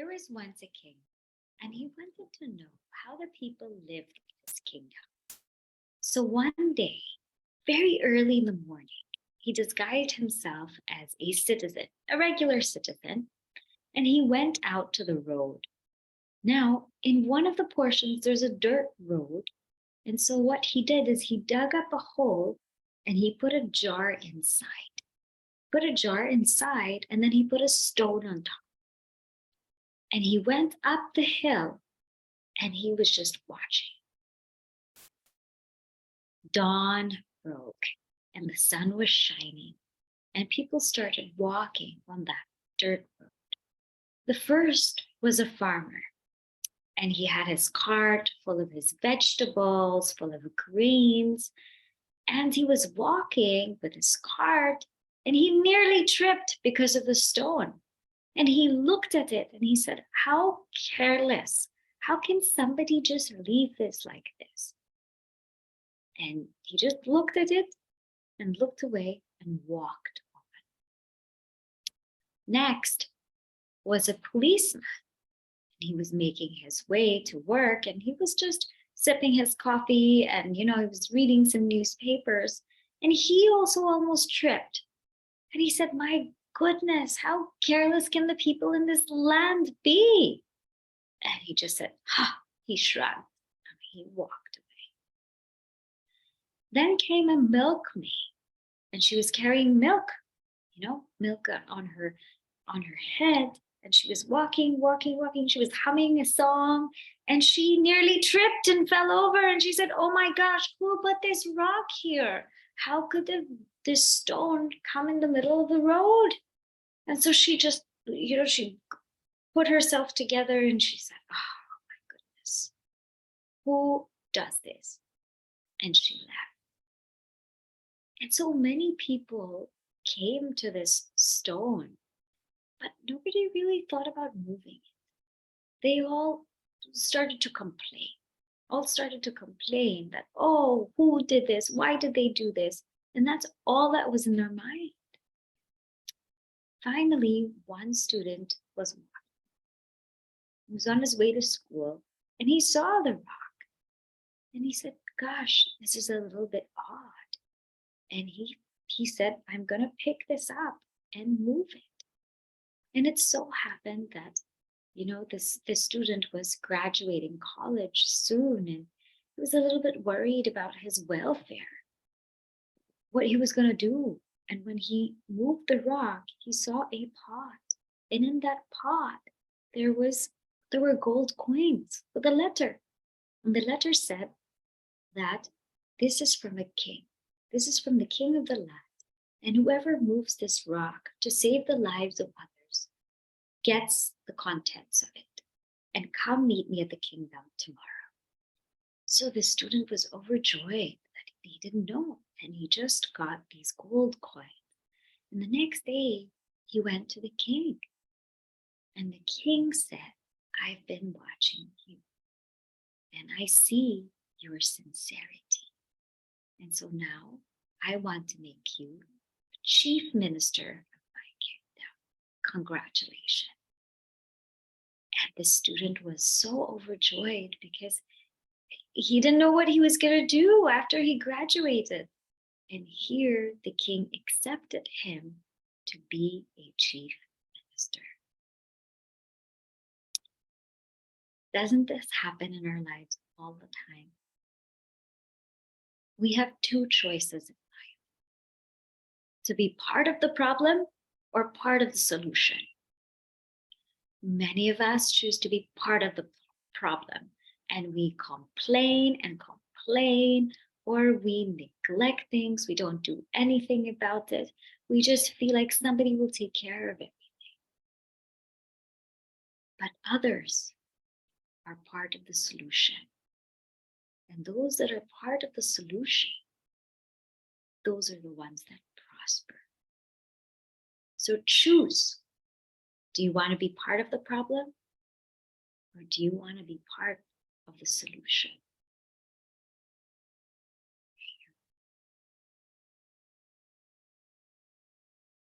There was once a king, and he wanted to know how the people lived in his kingdom. So one day, very early in the morning, he disguised himself as a citizen, a regular citizen, and he went out to the road. Now, in one of the portions, there's a dirt road. And so what he did is he dug up a hole and he put a jar inside. Put a jar inside, and then he put a stone on top. And he went up the hill and he was just watching. Dawn broke and the sun was shining, and people started walking on that dirt road. The first was a farmer, and he had his cart full of his vegetables, full of grains, and he was walking with his cart, and he nearly tripped because of the stone. And he looked at it and he said, how careless. How can somebody just leave this like this? And he just looked at it and looked away and walked on. Next was a policeman. He was making his way to work, and he was just sipping his coffee, and he was reading some newspapers, and he also almost tripped. And he said, my goodness, how careless can the people in this land be? And he just said, ha, he shrugged, and he walked away. Then came a milkmaid, and she was carrying milk, milk on her head. And she was walking. She was humming a song, and she nearly tripped and fell over. And she said, oh my gosh, who put this rock here? How could this stone come in the middle of the road? And so she just, she put herself together and she said, oh my goodness, who does this? And she left. And so many people came to this stone, but nobody really thought about moving it. They all started to complain. That, oh, who did this? Why did they do this? And that's all that was in their mind. Finally, one student was walking. He was on his way to school, and he saw the rock. And he said, gosh, this is a little bit odd. And he said, I'm going to pick this up and move it. And it so happened that, this student was graduating college soon, and he was a little bit worried about his welfare, what he was going to do. And when he moved the rock, he saw a pot. And in that pot, there were gold coins with a letter. And the letter said that this is from a king. This is from the king of the land. And whoever moves this rock to save the lives of others gets the contents of it. And come meet me at the kingdom tomorrow. So the student was overjoyed that he didn't know. And he just got these gold coins. And the next day, he went to the king. And the king said, I've been watching you. And I see your sincerity. And so now I want to make you the chief minister of my kingdom. Congratulations. And the student was so overjoyed because he didn't know what he was going to do after he graduated. And here the king accepted him to be a chief minister. Doesn't this happen in our lives all the time? We have two choices in life: to be part of the problem or part of the solution. Many of us choose to be part of the problem, and we complain and complain, or we neglect things. We don't do anything about it. We just feel like somebody will take care of everything. But others are part of the solution. And those that are part of the solution, those are the ones that prosper. So choose. Do you want to be part of the problem? Or do you want to be part of the solution?